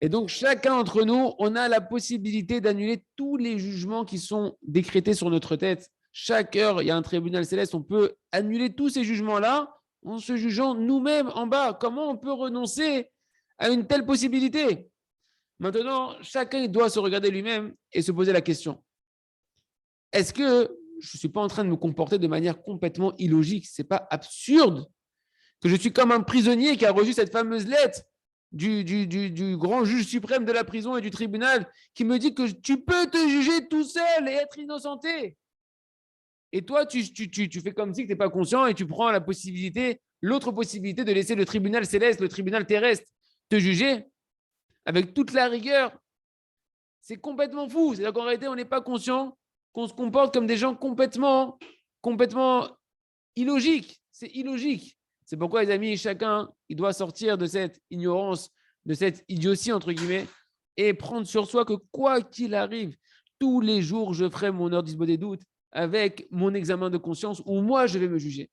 Et donc, chacun d'entre nous, on a la possibilité d'annuler tous les jugements qui sont décrétés sur notre tête. Chaque heure, il y a un tribunal céleste, on peut annuler tous ces jugements-là en se jugeant nous-mêmes en bas. Comment on peut renoncer à une telle possibilité? Maintenant, chacun doit se regarder lui-même et se poser la question. Est-ce que je ne suis pas en train de me comporter de manière complètement illogique? Ce n'est pas absurde que je suis comme un prisonnier qui a reçu cette fameuse lettre du grand juge suprême de la prison et du tribunal qui me dit que tu peux te juger tout seul et être innocenté. Et toi, tu fais comme si tu n'es pas conscient et tu prends la possibilité, l'autre possibilité de laisser le tribunal céleste, le tribunal terrestre te juger avec toute la rigueur. C'est complètement fou. C'est-à-dire qu'en réalité, on n'est pas conscient qu'on se comporte comme des gens complètement illogiques. C'est illogique. C'est pourquoi, les amis, chacun, il doit sortir de cette ignorance, de cette idiotie, entre guillemets, et prendre sur soi que quoi qu'il arrive, tous les jours, je ferai mon heure d'isbo des doutes avec mon examen de conscience où moi, je vais me juger.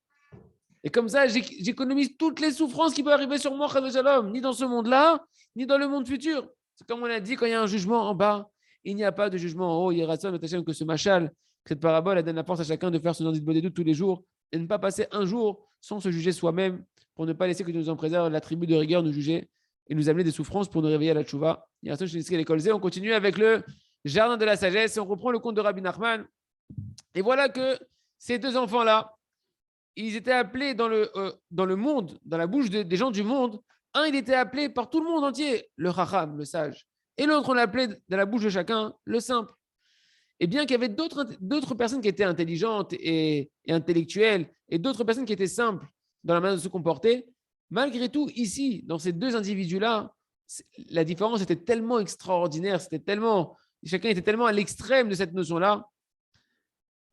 Et comme ça, j'économise toutes les souffrances qui peuvent arriver sur moi, ni dans ce monde-là, ni dans le monde futur. C'est comme on a dit, quand il y a un jugement en bas, il n'y a pas de jugement en haut. Il y a que ce machal, cette parabole, elle donne la force à chacun de faire son heure d'isbo des doutes tous les jours et ne pas passer un jour sans se juger soi-même, pour ne pas laisser que Dieu nous en préserve la tribu de rigueur nous juger et nous amener des souffrances pour nous réveiller à la tchouva. On continue avec le jardin de la sagesse et on reprend le conte de Rabbi Nachman. Et voilà que ces deux enfants-là, ils étaient appelés dans le monde, dans la bouche des gens du monde. Un, il était appelé par tout le monde entier, le chacham, le sage. Et l'autre, on l'appelait dans la bouche de chacun, le simple. Et bien qu'il y avait d'autres personnes qui étaient intelligentes et intellectuelles et d'autres personnes qui étaient simples dans la manière de se comporter, malgré tout, ici, dans ces deux individus-là, la différence était tellement extraordinaire, chacun était tellement à l'extrême de cette notion-là,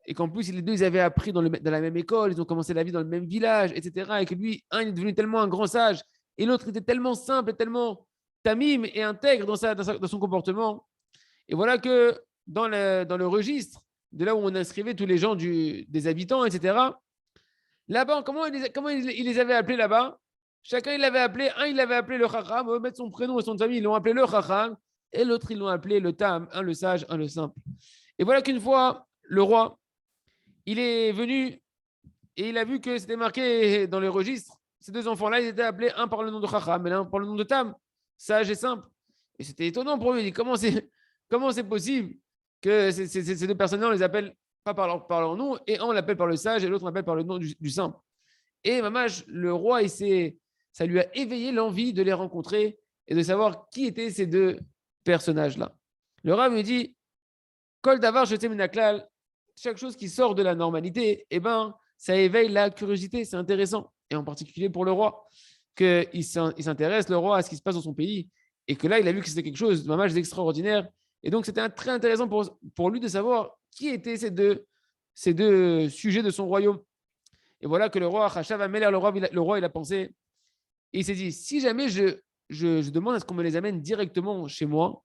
et qu'en plus, les deux, ils avaient appris dans la même école, ils ont commencé la vie dans le même village, etc. Et que lui, un, il est devenu tellement un grand sage, et l'autre était tellement simple, et tellement tamime et intègre dans son comportement. Et voilà que dans le registre de là où on inscrivait tous les gens des habitants, etc., là-bas, comment il les avait appelés là-bas? Chacun, il l'avait appelé, un, il l'avait appelé le Chacham, on mettre son prénom et son famille, ils l'ont appelé le Chacham, et l'autre, ils l'ont appelé le Tam, un le sage, un le simple. Et voilà qu'une fois, le roi, il est venu et il a vu que c'était marqué dans les registres. Ces deux enfants-là, ils étaient appelés un par le nom de Chacham et l'un par le nom de Tam, sage et simple. Et c'était étonnant pour lui. Il dit comment c'est possible que ces deux personnes-là, on les appelle pas par leur nom, et un, on l'appelle par le sage et l'autre, on l'appelle par le nom du simple. Et Mamash, le roi, ça lui a éveillé l'envie de les rencontrer et de savoir qui étaient ces deux personnages-là. Le Rav me dit, Kol davar jeté minaklal, chaque chose qui sort de la normalité, eh ben, ça éveille la curiosité, c'est intéressant. Et en particulier pour le roi, qu'il s'intéresse, le roi, à ce qui se passe dans son pays, et que là, il a vu que c'était quelque chose de Mamash d'extraordinaire. Et donc, c'était très intéressant pour lui de savoir qui étaient ces deux sujets de son royaume. Et voilà que le roi, Chachav Ameler, le roi, il a pensé, et il s'est dit, si jamais je demande à ce qu'on me les amène directement chez moi,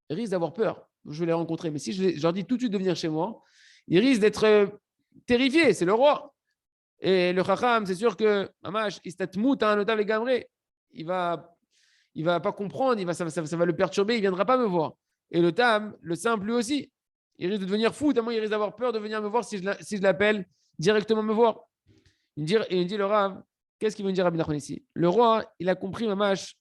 ils risquent d'avoir peur. Je vais les rencontrer. Mais si je leur dis tout de suite de venir chez moi, ils risquent d'être terrifiés. C'est le roi. Et le Chacham, c'est sûr que, Mamash, Istatmout, un notable gamré, il va pas comprendre, ça va le perturber, il ne viendra pas me voir. Et le Tam, le simple, lui aussi, il risque de devenir fou, tellement il risque d'avoir peur de venir me voir si je l'appelle directement me voir. Il dit le Rav, qu'est-ce qu'il veut dire Rabbi Nachman ici? Le roi, il a compris, Mamash,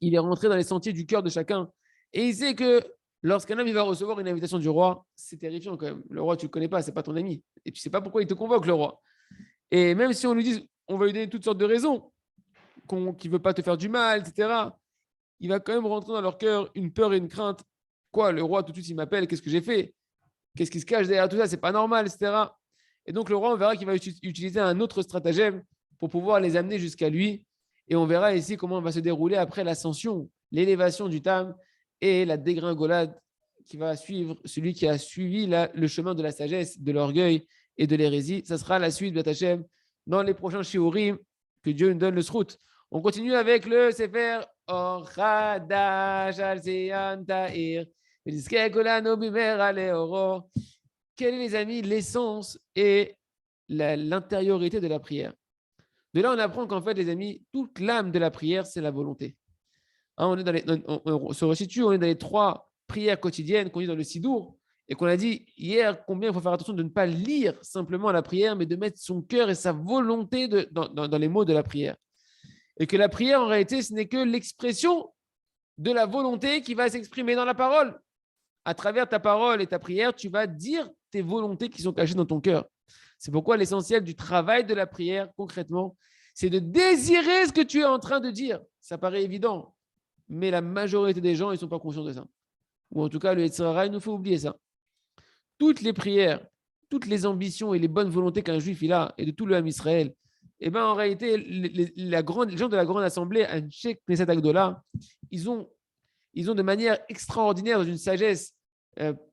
il est rentré dans les sentiers du cœur de chacun. Et il sait que lorsqu'un homme il va recevoir une invitation du roi, c'est terrifiant quand même. Le roi, tu ne le connais pas, ce n'est pas ton ami. Et tu ne sais pas pourquoi il te convoque, le roi. Et même si on lui dit, on va lui donner toutes sortes de raisons, qu'il ne veut pas te faire du mal, etc., il va quand même rentrer dans leur cœur une peur et une crainte. Quoi, le roi, tout de suite, il m'appelle, qu'est-ce que j'ai fait? Qu'est-ce qui se cache derrière tout ça? C'est pas normal, etc. Et donc, le roi, on verra qu'il va utiliser un autre stratagème pour pouvoir les amener jusqu'à lui. Et on verra ici comment va se dérouler après l'ascension, l'élévation du Tam et la dégringolade qui va suivre celui qui a suivi le chemin de la sagesse, de l'orgueil et de l'hérésie. Ça sera la suite, Batachem, dans les prochains shiurim, que Dieu nous donne le srout. On continue avec le Sefer Or Chadash Al Zeyan Ta'ir. Quelle est, les amis, l'essence et l'intériorité de la prière? De là, on apprend qu'en fait, les amis, toute l'âme de la prière, c'est la volonté. Hein, on se resitue, on est dans les 3 prières quotidiennes qu'on dit dans le Sidour et qu'on a dit hier combien il faut faire attention de ne pas lire simplement la prière, mais de mettre son cœur et sa volonté dans les mots de la prière. Et que la prière, en réalité, ce n'est que l'expression de la volonté qui va s'exprimer dans la parole. À travers ta parole et ta prière, tu vas dire tes volontés qui sont cachées dans ton cœur. C'est pourquoi l'essentiel du travail de la prière, concrètement, c'est de désirer ce que tu es en train de dire. Ça paraît évident, mais la majorité des gens, ils ne sont pas conscients de ça. Ou en tout cas, le Yetzer Hara, il nous fait oublier ça. Toutes les prières, toutes les ambitions et les bonnes volontés qu'un juif il a, et de tout le Ham Israël, eh ben, en réalité, les gens de la grande assemblée, à Sheikh Knesset Agdola, ils ont de manière extraordinaire, dans une sagesse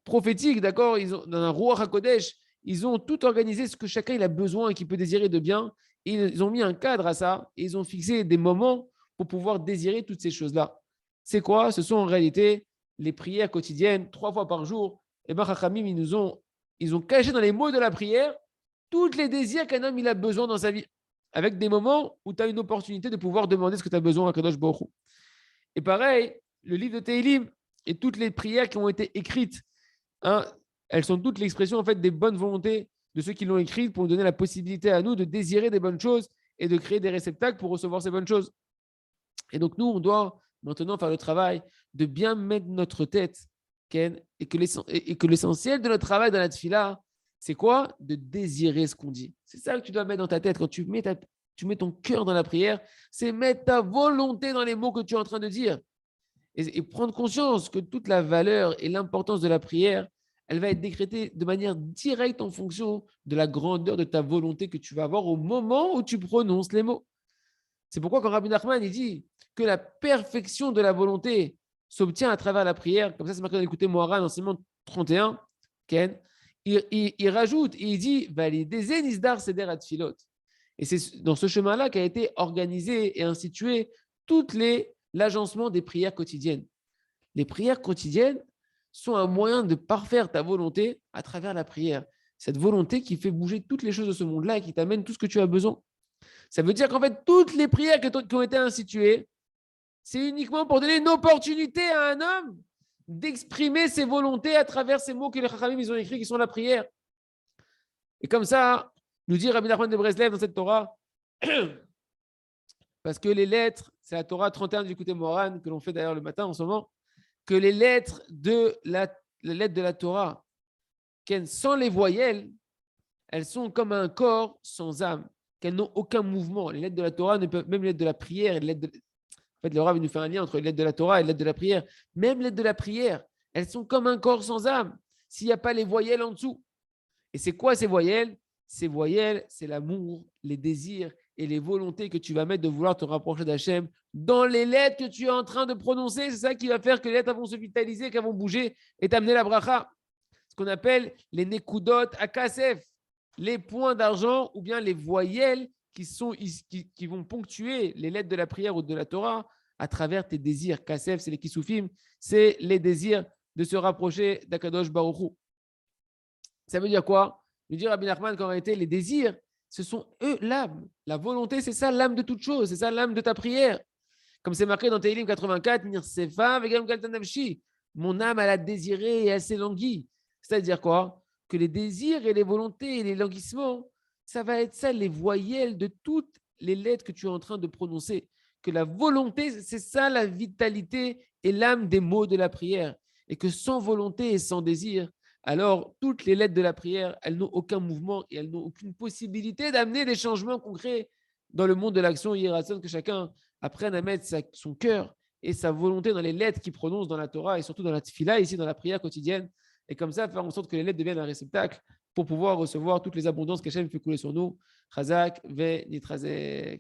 prophétique, d'accord, dans un Ruach HaKodesh, ils ont tout organisé ce que chacun il a besoin et qui peut désirer de bien. Et ils ont mis un cadre à ça et ils ont fixé des moments pour pouvoir désirer toutes ces choses-là. C'est quoi? Ce sont en réalité les prières quotidiennes, 3 fois par jour. Et ben, Chachamim, ils ont caché dans les mots de la prière tous les désirs qu'un homme il a besoin dans sa vie, avec des moments où tu as une opportunité de pouvoir demander ce que tu as besoin à Kadosh Baruch Hu. Et pareil, le livre de Tehillim et toutes les prières qui ont été écrites, hein, elles sont toutes l'expression en fait des bonnes volontés de ceux qui l'ont écrite pour nous donner la possibilité à nous de désirer des bonnes choses et de créer des réceptacles pour recevoir ces bonnes choses. Et donc nous, on doit maintenant faire le travail de bien mettre notre tête, Ken, et que l'essentiel de notre travail dans la tefila, c'est quoi? De désirer ce qu'on dit. C'est ça que tu dois mettre dans ta tête quand tu mets ton cœur dans la prière, c'est mettre ta volonté dans les mots que tu es en train de dire. Et prendre conscience que toute la valeur et l'importance de la prière, elle va être décrétée de manière directe en fonction de la grandeur de ta volonté que tu vas avoir au moment où tu prononces les mots. C'est pourquoi quand Rabbi Nachman il dit que la perfection de la volonté s'obtient à travers la prière, comme ça c'est marqué dans l'écouter Moharan, enseignement 31, Ken, il rajoute, et il dit, validez nisdar seder atfilot. Et c'est dans ce chemin-là qu'a été organisé et institué l'agencement des prières quotidiennes. Les prières quotidiennes sont un moyen de parfaire ta volonté à travers la prière. Cette volonté qui fait bouger toutes les choses de ce monde-là et qui t'amène tout ce que tu as besoin. Ça veut dire qu'en fait, toutes les prières qui ont été instituées, c'est uniquement pour donner une opportunité à un homme d'exprimer ses volontés à travers ces mots que les Chachamim ils ont écrits, qui sont la prière. Et comme ça, nous dit Rabbi Nachman de Breslev dans cette Torah, parce que les lettres, c'est la Torah 31 du Écoutez Moharan, que l'on fait d'ailleurs le matin en ce moment, que les lettres de la Torah, sans les voyelles, elles sont comme un corps sans âme, qu'elles n'ont aucun mouvement. Les lettres de la Torah, même les lettres de la prière, en fait, le Rav nous fait un lien entre les lettres de la Torah et les lettres de la prière. Même les lettres de la prière, elles sont comme un corps sans âme, s'il n'y a pas les voyelles en dessous. Et c'est quoi ces voyelles? Ces voyelles, c'est l'amour, les désirs et les volontés que tu vas mettre de vouloir te rapprocher d'Hachem dans les lettres que tu es en train de prononcer. C'est ça qui va faire que les lettres vont se vitaliser, qu'elles vont bouger et t'amener la bracha. Ce qu'on appelle les nekudot akasef, les points d'argent ou bien les voyelles qui vont ponctuer les lettres de la prière ou de la Torah à travers tes désirs. Kasef, c'est les kisufim, c'est les désirs de se rapprocher d'Akadosh Baruch Hu. Ça veut dire quoi? Nous dit Rabbi Nachman qu'en réalité, les désirs, ce sont eux l'âme. La volonté, c'est ça l'âme de toute chose, c'est ça l'âme de ta prière. Comme c'est marqué dans Tehillim 84, Nirsefa vegam kaltanavshi. Mon âme, elle a désiré et elle s'est languie. C'est-à-dire quoi? Que les désirs et les volontés et les languissements, ça va être ça, les voyelles de toutes les lettres que tu es en train de prononcer. Que la volonté, c'est ça la vitalité et l'âme des mots de la prière. Et que sans volonté et sans désir, alors toutes les lettres de la prière, elles n'ont aucun mouvement et elles n'ont aucune possibilité d'amener des changements concrets dans le monde de l'action hiérarchique, que chacun apprenne à mettre son cœur et sa volonté dans les lettres qu'il prononce dans la Torah et surtout dans la tefila, ici dans la prière quotidienne. Et comme ça, faire en sorte que les lettres deviennent un réceptacle pour pouvoir recevoir toutes les abondances qu'Hachem fait couler sur nous. Chazak ve nitrazek.